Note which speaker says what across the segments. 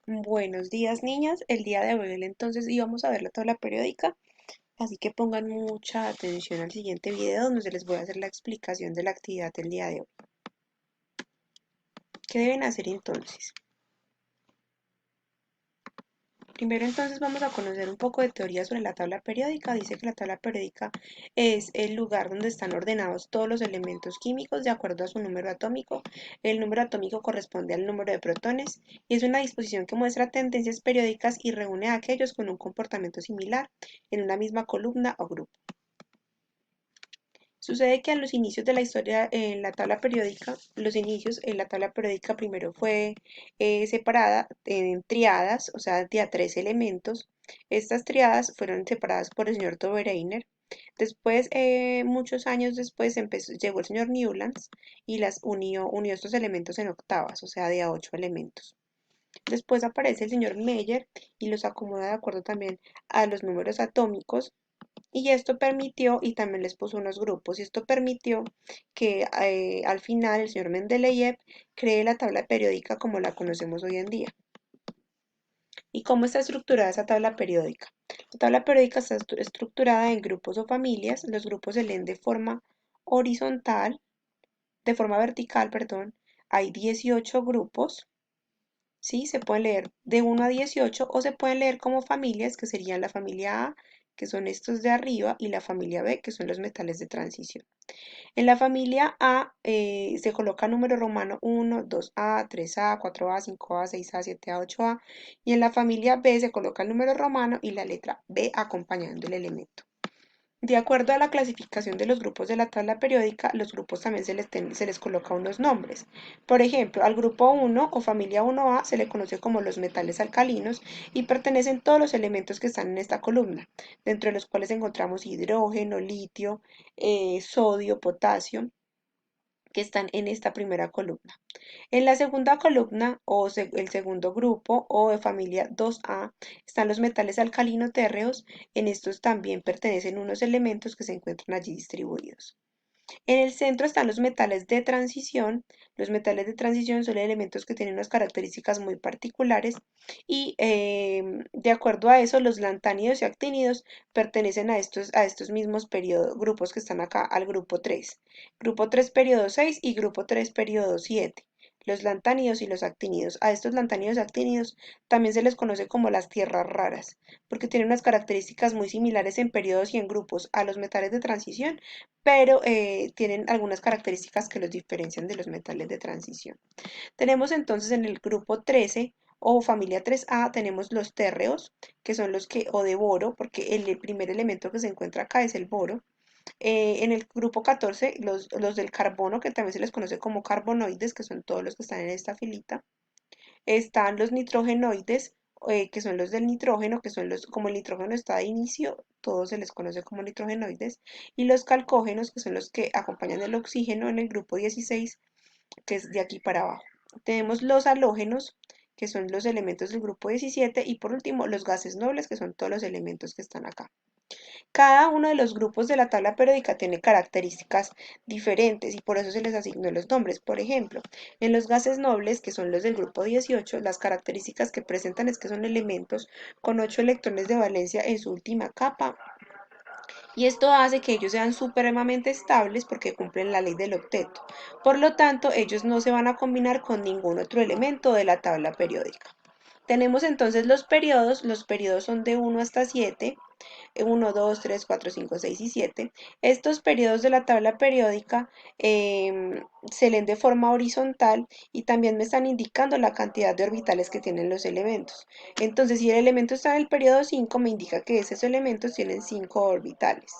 Speaker 1: Buenos días, niñas. El día de hoy entonces íbamos a ver la tabla periódica, así que pongan mucha atención al siguiente video donde se les voy a hacer la explicación de la actividad del día de hoy. ¿Qué deben hacer entonces? Primero entonces vamos a conocer un poco de teoría sobre la tabla periódica. Dice que la tabla periódica es el lugar donde están ordenados todos los elementos químicos de acuerdo a su número atómico. El número atómico corresponde al número de protones y es una disposición que muestra tendencias periódicas y reúne a aquellos con un comportamiento similar en una misma columna o grupo. Sucede que a los inicios de la historia en la tabla periódica, la tabla periódica primero fue separada en triadas, o sea, de a tres elementos. Estas triadas fueron separadas por el señor Dobereiner. Después, muchos años después, llegó el señor Newlands y unió estos elementos en octavas, o sea, de a ocho elementos. Después aparece el señor Meyer y los acomoda de acuerdo también a los números atómicos y esto permitió, y también les puso unos grupos, y esto permitió que al final el señor Mendeleev cree la tabla periódica como la conocemos hoy en día. ¿Y cómo está estructurada esa tabla periódica? La tabla periódica está estructurada en grupos o familias. Los grupos se leen de forma horizontal, de forma vertical, perdón. Hay 18 grupos. ¿Sí? Se pueden leer de 1 a 18 o se pueden leer como familias, que serían la familia A, que son estos de arriba, y la familia B, que son los metales de transición. En la familia A se coloca número romano 1, 2A, 3A, 4A, 5A, 6A, 7A, 8A, y en la familia B se coloca el número romano y la letra B acompañando el elemento. De acuerdo a la clasificación de los grupos de la tabla periódica, los grupos también se les coloca unos nombres. Por ejemplo, al grupo 1 o familia 1A se le conoce como los metales alcalinos y pertenecen todos los elementos que están en esta columna, dentro de los cuales encontramos hidrógeno, litio, sodio, potasio, que están en esta primera columna. En la segunda columna o el segundo grupo o de familia 2A están los metales alcalino térreos. En estos también pertenecen unos elementos que se encuentran allí distribuidos. En el centro están los metales de transición. Los metales de transición son elementos que tienen unas características muy particulares y de acuerdo a eso los lantánidos y actínidos pertenecen a estos mismos grupos que están acá, al grupo 3. Grupo 3 periodo 6 y grupo 3 periodo 7. Los lantánidos y los actínidos. A estos lantánidos y actínidos también se les conoce como las tierras raras, porque tienen unas características muy similares en periodos y en grupos a los metales de transición, pero tienen algunas características que los diferencian de los metales de transición. Tenemos entonces en el grupo 13 o familia 3A, tenemos los térreos, que son los que, o de boro, porque el primer elemento que se encuentra acá es el boro. En el grupo 14, los del carbono, que también se les conoce como carbonoides, que son todos los que están en esta filita. Están los nitrogenoides, que son los del nitrógeno, que son como el nitrógeno está de inicio, todos se les conoce como nitrogenoides, y los calcógenos, que son los que acompañan el oxígeno en el grupo 16, que es de aquí para abajo. Tenemos los halógenos, que son los elementos del grupo 17, y por último los gases nobles, que son todos los elementos que están acá. Cada uno de los grupos de la tabla periódica tiene características diferentes y por eso se les asignó los nombres. Por ejemplo, en los gases nobles, que son los del grupo 18, las características que presentan es que son elementos con 8 electrones de valencia en su última capa, y esto hace que ellos sean supremamente estables porque cumplen la ley del octeto. Por lo tanto, ellos no se van a combinar con ningún otro elemento de la tabla periódica. Tenemos entonces los periodos son de 1 hasta 7, 1, 2, 3, 4, 5, 6 y 7. Estos periodos de la tabla periódica se leen de forma horizontal y también me están indicando la cantidad de orbitales que tienen los elementos. Entonces, si el elemento está en el periodo 5, me indica que esos elementos tienen 5 orbitales.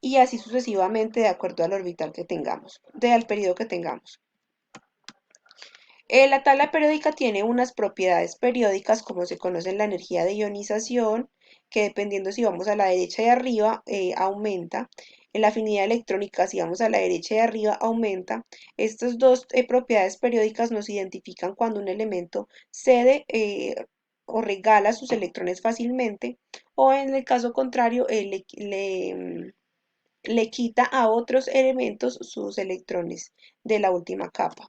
Speaker 1: Y así sucesivamente de acuerdo al orbital que tengamos, al periodo que tengamos. La tabla periódica tiene unas propiedades periódicas, como se conoce en la energía de ionización, que dependiendo si vamos a la derecha y arriba, aumenta. En la afinidad electrónica, si vamos a la derecha y arriba, aumenta. Estas dos propiedades periódicas nos identifican cuando un elemento cede o regala sus electrones fácilmente, o en el caso contrario, le quita a otros elementos sus electrones de la última capa.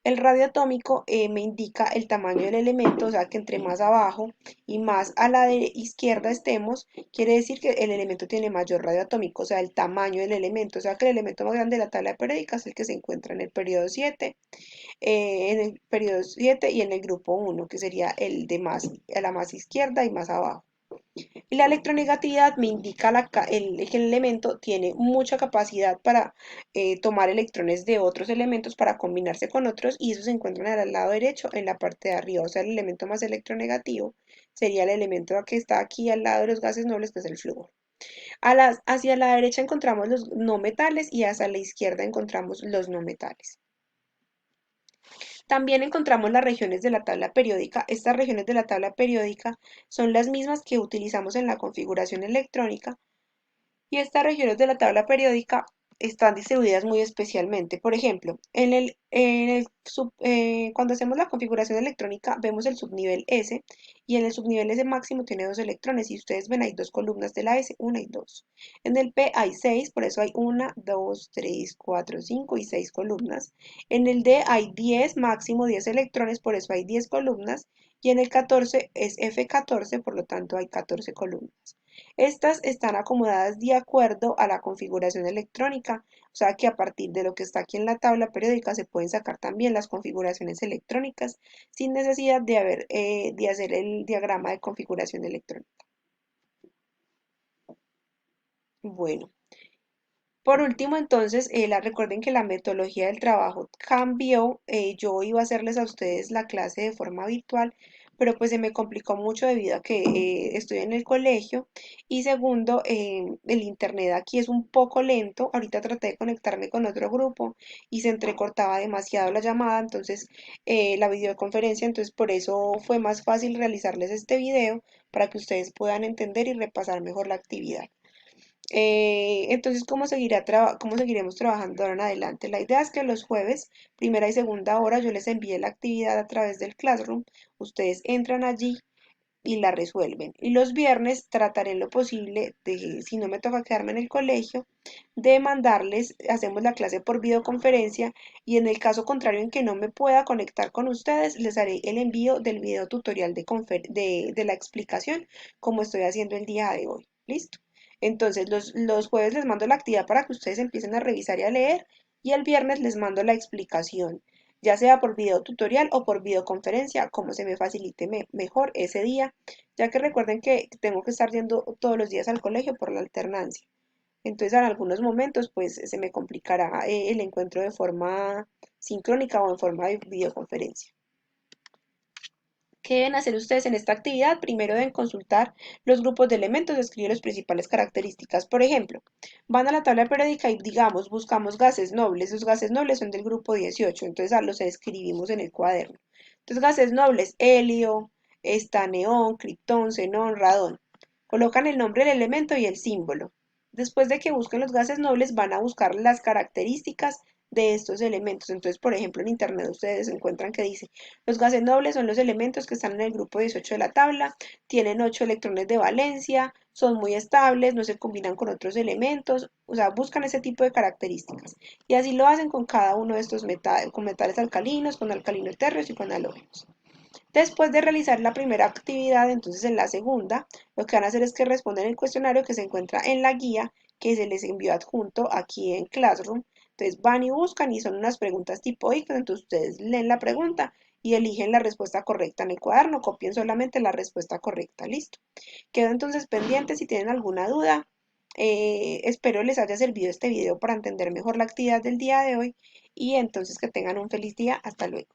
Speaker 1: El radio atómico me indica el tamaño del elemento, o sea que entre más abajo y más a la izquierda estemos, quiere decir que el elemento tiene mayor radio atómico, o sea el tamaño del elemento, o sea que el elemento más grande de la tabla periódica es el que se encuentra en el periodo 7, y en el grupo 1, que sería el de más, a la más izquierda y más abajo. Y la electronegatividad me indica que el elemento tiene mucha capacidad para tomar electrones de otros elementos para combinarse con otros y eso se encuentra al lado derecho en la parte de arriba. O sea, el elemento más electronegativo sería el elemento que está aquí al lado de los gases nobles, que es el flúor. Hacia la derecha encontramos los no metales y hacia la izquierda encontramos los no metales. También encontramos las regiones de la tabla periódica. Estas regiones de la tabla periódica son las mismas que utilizamos en la configuración electrónica y estas regiones de la tabla periódica están distribuidas muy especialmente. Por ejemplo, cuando hacemos la configuración electrónica vemos el subnivel S y en el subnivel S máximo tiene dos electrones y ustedes ven hay dos columnas de la S, una y dos. En el P hay seis, por eso hay una, dos, tres, cuatro, cinco y seis columnas. En el D hay 10, máximo 10 electrones, por eso hay 10 columnas. Y en el 14 es F14, por lo tanto hay 14 columnas. Estas están acomodadas de acuerdo a la configuración electrónica, o sea que a partir de lo que está aquí en la tabla periódica se pueden sacar también las configuraciones electrónicas sin necesidad de hacer el diagrama de configuración electrónica. Bueno, por último, entonces, recuerden que la metodología del trabajo cambió. Yo iba a hacerles a ustedes la clase de forma virtual, pero pues se me complicó mucho debido a que estoy en el colegio. Y segundo, el internet aquí es un poco lento. Ahorita traté de conectarme con otro grupo y se entrecortaba demasiado la llamada, entonces la videoconferencia, entonces por eso fue más fácil realizarles este video para que ustedes puedan entender y repasar mejor la actividad. Entonces, ¿cómo seguiremos trabajando ahora en adelante? La idea es que los jueves, primera y segunda hora, yo les envíe la actividad a través del Classroom. Ustedes entran allí y la resuelven. Y los viernes trataré en lo posible de, si no me toca quedarme en el colegio, de mandarles, hacemos la clase por videoconferencia y en el caso contrario en que no me pueda conectar con ustedes, les haré el envío del video tutorial de la explicación como estoy haciendo el día de hoy. ¿Listo? Entonces los jueves les mando la actividad para que ustedes empiecen a revisar y a leer y el viernes les mando la explicación, ya sea por video tutorial o por videoconferencia, como se me facilite mejor ese día, ya que recuerden que tengo que estar yendo todos los días al colegio por la alternancia. Entonces, en algunos momentos, pues se me complicará el encuentro de forma sincrónica o en forma de videoconferencia. ¿Qué deben hacer ustedes en esta actividad? Primero deben consultar los grupos de elementos, escribir las principales características. Por ejemplo, van a la tabla periódica y digamos, buscamos gases nobles. Los gases nobles son del grupo 18, entonces los escribimos en el cuaderno. Entonces, gases nobles, helio, está neón, criptón, xenón, radón. Colocan el nombre del elemento y el símbolo. Después de que busquen los gases nobles, van a buscar las características de estos elementos. Entonces, por ejemplo, en internet ustedes encuentran que dice, los gases nobles son los elementos que están en el grupo 18 de la tabla, tienen 8 electrones de valencia, son muy estables, no se combinan con otros elementos, o sea, buscan ese tipo de características. Y así lo hacen con cada uno de estos metales, con metales alcalinos, con alcalinos térreos y con halógenos. Después de realizar la primera actividad, entonces en la segunda, lo que van a hacer es que responden el cuestionario que se encuentra en la guía que se les envió adjunto aquí en Classroom. Entonces van y buscan y son unas preguntas tipo ICFES, entonces ustedes leen la pregunta y eligen la respuesta correcta en el cuaderno, copien solamente la respuesta correcta, listo. Quedo entonces pendiente si tienen alguna duda. Espero les haya servido este video para entender mejor la actividad del día de hoy y entonces que tengan un feliz día. Hasta luego.